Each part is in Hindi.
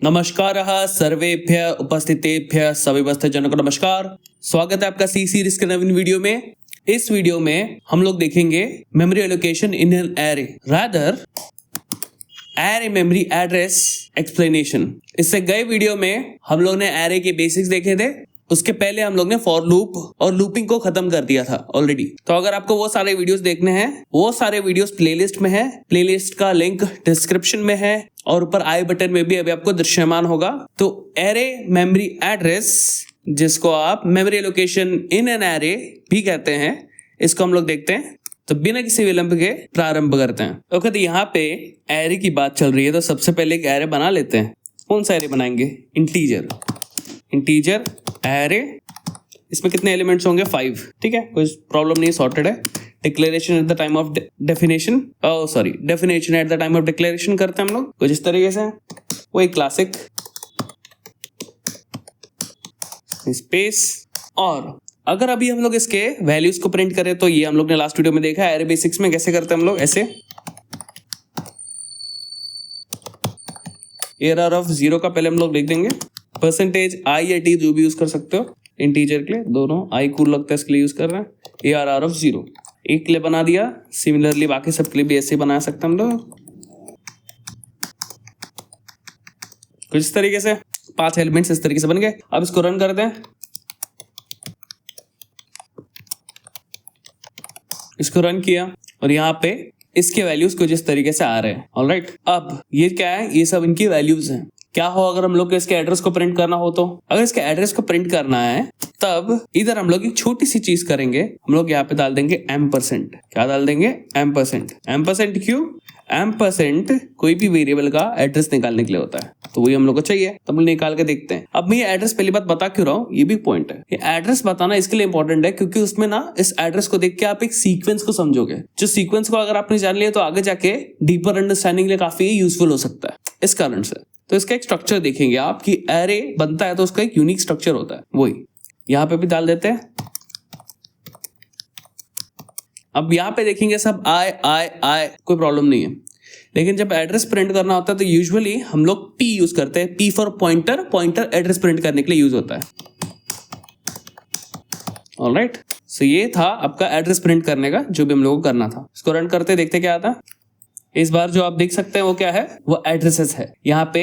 नमस्कारः सर्वेभ्यः उपस्थितेभ्यः सभी जनों को नमस्कार। स्वागत है आपका सी सीरीज के नवीन वीडियो में। इस वीडियो में हम लोग देखेंगे memory allocation in an array, rather array memory address explanation. इससे गए वीडियो में हम लोग ने एरे के बेसिक्स देखे थे, उसके पहले हम लोग ने फॉर लूप और लूपिंग को खत्म कर दिया था ऑलरेडी। तो अगर आपको वो सारे वीडियोस देखने हैं, वो सारे वीडियोस प्लेलिस्ट में है, प्लेलिस्ट का लिंक डिस्क्रिप्शन में है और ऊपर आई बटन में भी अभी आपको दृश्यमान होगा। तो एरे मेमोरी एड्रेस, जिसको आप memory allocation in an array भी कहते हैं, इसको हम लोग देखते हैं। तो बिना किसी विलंब के प्रारंभ करते हैं। ओके, तो यहाँ पे एरे की बात चल रही है, तो सबसे पहले एक एरे बना लेते हैं। कौन सा एरे बनाएंगे? Integer array. इसमें कितने एलिमेंट्स होंगे? 5। ठीक है, कोई प्रॉब्लम नहीं, सॉर्टेड है। Declaration at the time of definition, definition at the time of declaration करते हैं हम लोग कुछ इस तरीके से। वही क्लासिक स्पेस। और अगर अभी हम लोग इसके वैल्यूज को प्रिंट करें तो ये हम लोग ने लास्ट वीडियो में देखा है एरे बेसिक्स में कैसे करते हैं हम लोग। ऐसे एरर ऑफ 0 का पहले हम लोग लिख देंगे, परसेंटेज आई या टी जो भी यूज कर सकते हो इंटीजर के लिए, दोनों आई कूल लगता है इसके लिए यूज कर रहे हैं। ARR ऑफ 0 एक के लिए बना दिया। सिमिलरली बाकी सब के लिए भी ऐसे बना सकते हैं हम लोग कुछ इस तरीके से। 5 एलिमेंट्स इस तरीके से बन गए। अब इसको रन करते हैं। इसको रन किया और यहाँ पे इसके वैल्यूज कुछ इस तरीके से आ रहे हैं। ऑलराइट, अब ये क्या है? ये सब इनकी वैल्यूज हैं। क्या हो अगर हम लोग को इसके एड्रेस को प्रिंट करना हो? तो अगर इसके एड्रेस को प्रिंट करना है तब इधर हम लोग एक छोटी सी चीज करेंगे। हम लोग यहाँ पे डाल देंगे एम्परसेंट। क्या डाल देंगे? एम्परसेंट। एम्परसेंट क्यों? एम्परसेंट कोई भी वेरिएबल का एड्रेस निकालने के लिए होता है, तो वही हम लोग को चाहिए। तो हम लोग निकाल के देखते हैं। अब मैं ये एड्रेस पहली बात बता क्यों रहा हूँ, ये भी पॉइंट है। ये एड्रेस बताना इसके लिए इंपॉर्टेंट है क्योंकि उसमें ना इस एड्रेस को देख के आप एक सीक्वेंस को समझोगे। जो सीक्वेंस को अगर आपने जान लिया तो आगे जाके डीपर अंडरस्टैंडिंग के लिए काफी यूजफुल हो सकता है। इस कारण से तो इसका एक स्ट्रक्चर देखेंगे आप कि एरे बनता है तो उसका एक यूनिक स्ट्रक्चर होता है। वही यहाँ पे भी डाल देते हैं। अब यहाँ पे देखेंगे सब आई, कोई प्रॉब्लम नहीं है। लेकिन जब एड्रेस प्रिंट करना होता है तो यूजुअली हम लोग P यूज करते हैं। P for pointer, pointer address print करने के लिए यूज होता है। ऑलराइट, सो ये था आपका एड्रेस प्रिंट करने का जो भी हम लोगों को करना था। इसको रन करते देखते क्या आता। इस बार जो आप देख सकते हैं वो क्या है? वो एड्रेसेस है। यहाँ पे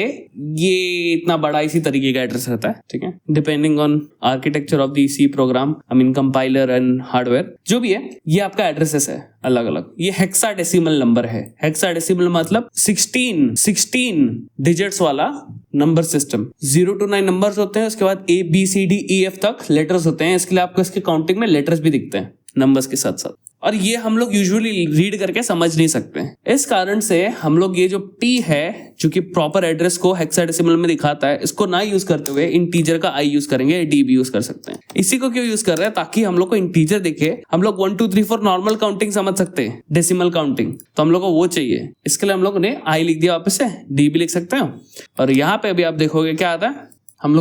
ये इतना बड़ा इसी तरीके का एड्रेस रहता है। ठीक है, depending on architecture of the C program, I mean compiler and hardware, जो भी है ये आपका एड्रेसेस है अलग अलग। ये हेक्साडेसिमल नंबर है। हेक्साडेसिमल मतलब 16 डिजिट्स वाला नंबर सिस्टम। 0 to 9 नंबर्स होते हैं, उसके बाद ABCDEF तक लेटर्स होते हैं। इसके लिए आपको इसके काउंटिंग में लेटर्स भी दिखते हैं नंबर्स के साथ साथ, और ये हम लोग यूजुअली रीड करके समझ नहीं सकते हैं। इस कारण से हम लोग ये जो P है जो कि प्रॉपर एड्रेस को हेक्साडेसिमल में दिखाता है, इसको ना यूज करते हुए इंटीजर का I यूज करेंगे, D भी यूज कर सकते हैं। इसी को क्यों यूज कर रहे हैं? ताकि हम लोग को इंटीजर दिखे, हम लोग 1 2 3 4 नॉर्मल काउंटिंग समझ सकते हैं, डेसिमल काउंटिंग, तो हम लोग को वो चाहिए। इसके लिए हम लोग ने I लिख दिया, वापस से D भी लिख सकते हैं। और यहाँ पे अभी आप देखोगे क्या आता है, हम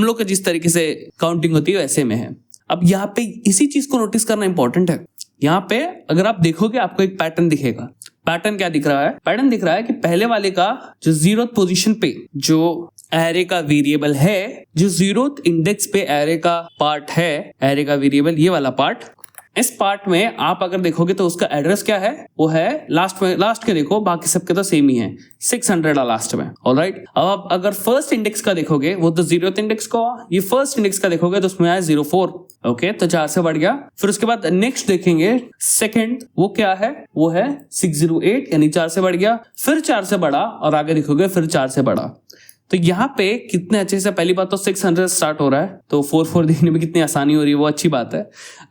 लोग का जिस तरीके से काउंटिंग होती है वैसे में है। अब यहाँ पे इसी चीज को नोटिस करना इंपॉर्टेंट है। यहाँ पे अगर आप देखोगे आपको एक पैटर्न दिखेगा। पैटर्न क्या दिख रहा है? पैटर्न दिख रहा है कि पहले वाले का जो 0th पोजीशन पे जो एरे का वेरिएबल है, जो 0th इंडेक्स पे एरे का पार्ट है, एरे का वेरिएबल ये वाला पार्ट, इस पार्ट में आप अगर देखोगे तो उसका एड्रेस क्या है? वो है लास्ट के देखो, बाकी सबके तो सेम ही है, 600 लास्ट में। ऑलराइट, अब आप अगर फर्स्ट इंडेक्स का देखोगे वो तो 0th इंडेक्स का, ये फर्स्ट इंडेक्स का देखोगे तो उसमें आया 04। ओके, तो 4 से बढ़ गया। फिर उसके बाद नेक्स्ट देखेंगे सेकंड, वो क्या है? वो है 608, यानी 4 से बढ़ गया। फिर 4 से बढ़ा और आगे देखोगे फिर 4 से बढ़ा। तो यहाँ पे कितने अच्छे से, पहली बात तो 600 स्टार्ट हो रहा है, तो 4 देखने में कितनी आसानी हो रही है, वो अच्छी बात है।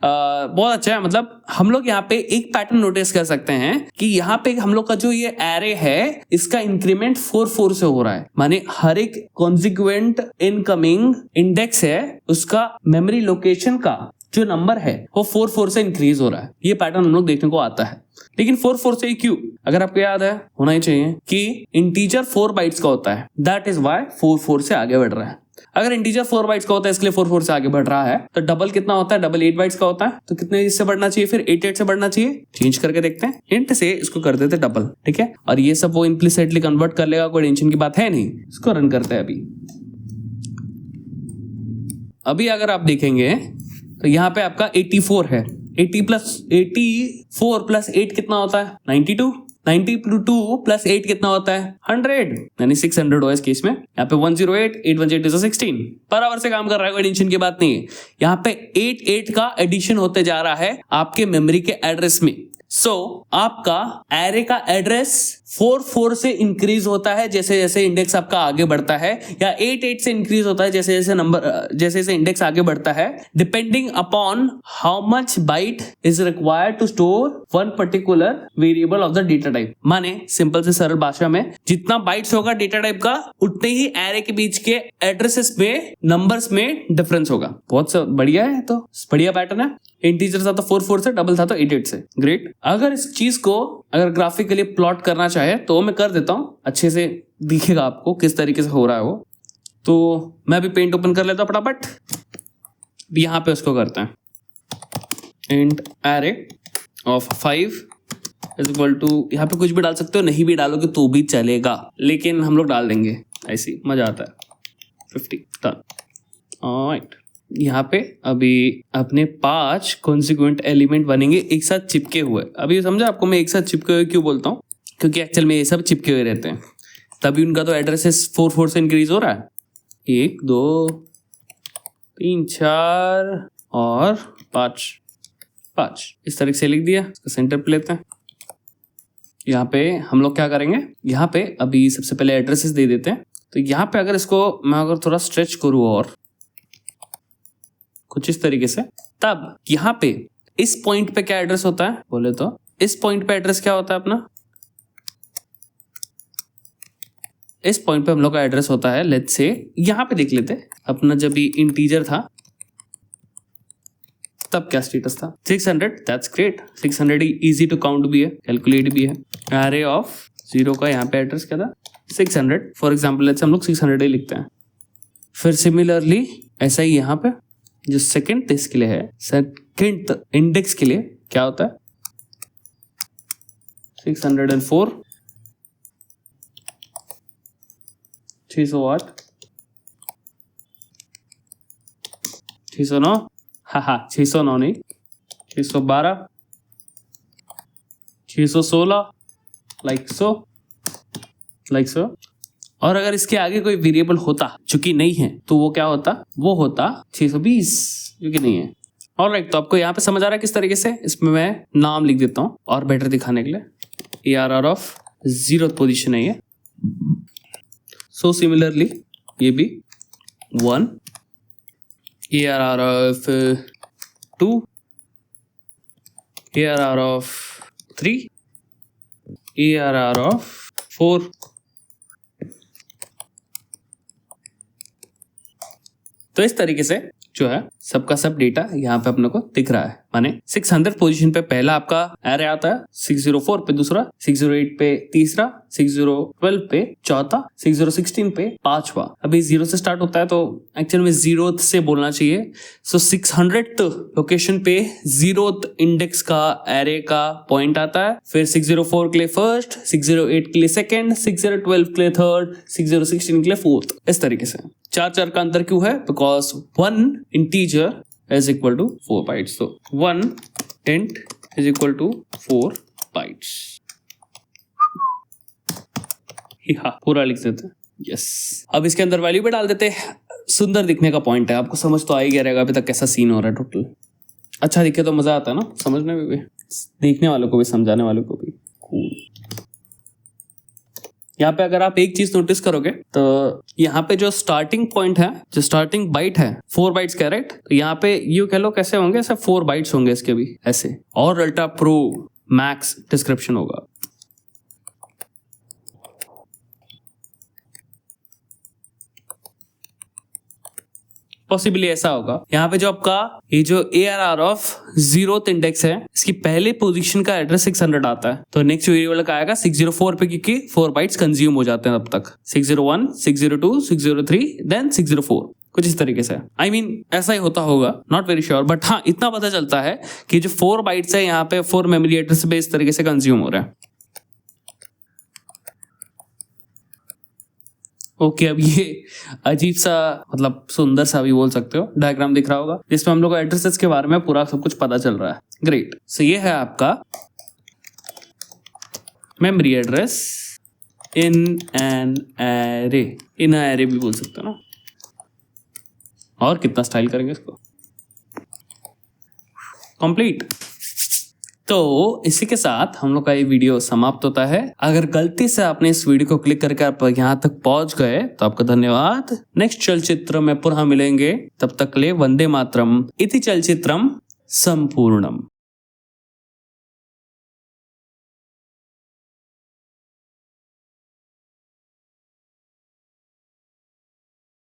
बहुत अच्छा है। मतलब हम लोग यहाँ पे एक पैटर्न नोटिस कर सकते हैं कि यहाँ पे हम लोग का जो ये एरे है इसका इंक्रीमेंट 4 से हो रहा है। माने हर एक कॉन्सिक्वेंट इनकमिंग इंडेक्स है उसका मेमोरी लोकेशन का जो नंबर है वो 4 से इंक्रीज हो रहा है। ये पैटर्न हम लोग देखने को आता है। लेकिन 4 से क्यों? अगर आपको याद है, होना ही चाहिए कि इंटीजर 4 बाइट्स का होता है, दैट इज वाई 4 से आगे बढ़ रहा है। अगर इंटीजर 4 बाइट्स का होता है इसके लिए 4 4 से आगे बढ़ रहा है, तो डबल कितना होता है, डबल 8 बाइट्स का होता है, तो कितने इससे बढ़ना चाहिए, फिर 8 8 से बढ़ना चाहिए। चेंज करके देखते हैं, इंट से इसको कर देते डबल, ठीक है, और ये सब वो इम्प्लिसिटली कन्वर्ट कर लेगा, कोई टेंशन की बात है नहीं। इसको रन करते हैं अभी अगर आप देखेंगे तो यहाँ पे आपका 84 है, 84 प्लस 8 कितना होता है, 92, 92 प्लस 8 कितना होता है, 100, यानी 600 हो इस केस में। यहाँ पे 108, 8 1 16 बराबर से काम कर रहा है, कोई टेंशन की बात नहीं है। यहाँ पे 8 8 का एडिशन होते जा रहा है आपके मेमोरी के एड्रेस में। आपका एरे का एड्रेस 4 4 से इंक्रीज होता है जैसे जैसे इंडेक्स आपका आगे बढ़ता है, या 8 8 से इंक्रीज होता है जैसे जैसे इंडेक्स आगे बढ़ता है, depending upon how much byte is required to store one particular variable of the data type. माने सिंपल से सरल भाषा में, जितना बाइट्स होगा डेटा टाइप का, उतने ही एरे के बीच के एड्रेसेस में नंबर्स में डिफरेंस होगा। बहुत बढ़िया है, तो बढ़िया पैटर्न है। इंटीजर था तो 4 4 से, डबल था तो 8 8 से, ग्रेट। अगर इस चीज को अगर ग्राफिकली प्लॉट करना चाहे तो मैं कर देता हूं, अच्छे से दिखेगा आपको किस तरीके से हो रहा है वो। तो मैं भी पेंट ओपन कर लेता हूं फटाफट। यहां पे उसको करते हैं, int array of 5 is equal to, यहाँ पे कुछ भी डाल सकते हो, नहीं भी डालोगे तो भी चलेगा, लेकिन हम लोग डाल देंगे, ऐसी मजा आता है। 50 डन। ऑलराइट, यहाँ पे अभी अपने 5 कॉन्सिक्वेंट एलिमेंट बनेंगे एक साथ चिपके हुए। अभी समझा आपको मैं एक साथ चिपके हुए क्यों बोलता हूँ, क्योंकि एक्चुअल में ये सब चिपके हुए रहते हैं, तभी उनका तो एड्रेसेस 4 4 से इंक्रीज हो रहा है। 1 2 3 4 और 5 इस तरह से लिख दिया। इसका सेंटर पे लेते हैं। यहाँ पे हम लोग क्या करेंगे, यहाँ पे अभी सबसे पहले एड्रेसेस दे देते हैं। तो यहाँ पे अगर इसको मैं अगर थोड़ा स्ट्रेच करूँ और कुछ इस तरीके से, तब यहाँ पे इस पॉइंट पे क्या एड्रेस होता है बोले तो, इस पॉइंट पे एड्रेस क्या होता है अपना, इस पॉइंट पे हम लोग का एड्रेस होता है, लेट्स से यहाँ पे देख लेते अपना जब भी इंटीजर था तब क्या स्टेटस था, 600। That's great, 600 easy to count भी है, कैलकुलेट भी है। एरे ऑफ 0 का यहाँ पे एड्रेस क्या था, 600 फॉर एग्जाम्पल, लेट्स हम लोग 600 ही लिखते हैं। फिर सिमिलरली ऐसा ही यहाँ पे जो सेकंड इसके लिए है, सेकंड इंडेक्स के लिए क्या होता है, 604, 608, 609, हाँ 609 नहीं, 612, 616, लाइक सो। और अगर इसके आगे कोई वेरिएबल होता जो कि नहीं है तो वो क्या होता, वो होता 620, जो कि नहीं है। ऑलराइट, तो आपको यहाँ पे समझ आ रहा है किस तरीके से, इसमें मैं नाम लिख देता हूँ और बेटर दिखाने के लिए। ARR ऑफ 0th पोजीशन है ये। सो सिमिलरली ये भी 1, ARR of 2, ARR of 3, ARR of 4। तो इस तरीके से जो है सबका सब डेटा यहाँ पे अपने को दिख रहा है। माने 600 पोजीशन पे पहला आपका एरे आता है, 604 पे दूसरा, 608 पे तीसरा, 612 पे चौथा, 6016 पे पांचवा। अभी 0 से स्टार्ट होता है तो एक्चुअल में 0th से बोलना चाहिए। सो 600th लोकेशन पे 0th इंडेक्स का एरे का पॉइंट आता है, फिर 604 के लिए फर्स्ट, 608 के लिए सेकेंड, 6012 के लिए थर्ड, 6016 के लिए फोर्थ। इस तरीके से 4 का अंतर क्यों है, because 1 integer is equal to 4 bytes. So 1 int is equal to 4 bytes. पूरा लिख देते हैं। यस, अब इसके अंदर वैल्यू भी डाल देते हैं। सुंदर दिखने का पॉइंट है, आपको समझ तो आ ही गया रहेगा अभी तक कैसा सीन हो रहा है। टोटल अच्छा दिखे तो मजा आता है ना समझने में भी, देखने वालों को भी, समझाने वालों को भी। कूल। यहाँ पे अगर आप एक चीज नोटिस करोगे तो यहाँ पे जो स्टार्टिंग पॉइंट है, जो स्टार्टिंग बाइट है 4 बाइट्स का, राइट। तो यहाँ पे यू कह लो कैसे होंगे, सब 4 बाइट्स होंगे इसके भी ऐसे, और अल्ट्रा प्रो मैक्स डिस्क्रिप्शन होगा। पॉसिबली ऐसा होगा। यहाँ पे जो आपका ये जो ARR ऑफ 0th इंडेक्स है, इसकी पहले पोजीशन का एड्रेस 600 आता है, तो नेक्स्ट वेरिएबल का आएगा 604 पे, क्योंकि 4 बाइट्स कंज्यूम हो जाते हैं तब तक। 601, 602, 603, देन 604, कुछ इस तरीके से। I mean, ऐसा ही होता होगा, नॉट वेरी श्योर, बट हाँ इतना पता चलता है कि जो 4 बाइट्स है यहाँ पे 4 मेमोरी एड्रेस पे इस तरीके से कंज्यूम हो रहा है। ओके, अब ये अजीब सा, मतलब सुंदर सा भी बोल सकते हो, डायग्राम दिख रहा होगा जिसमें हम लोग को एड्रेसेस के बारे में पूरा सब कुछ पता चल रहा है। ग्रेट। सो ये है आपका memory address in an array, in array भी बोल सकते हो ना। और कितना स्टाइल करेंगे इसको, कंप्लीट। तो इसी के साथ हम लोग का ये वीडियो समाप्त होता है। अगर गलती से आपने इस वीडियो को क्लिक करके आप यहाँ तक पहुंच गए तो आपका धन्यवाद। नेक्स्ट चलचित्र में पुनः मिलेंगे, तब तक ले वंदे मातरम इति चलचित्रम संपूर्णम।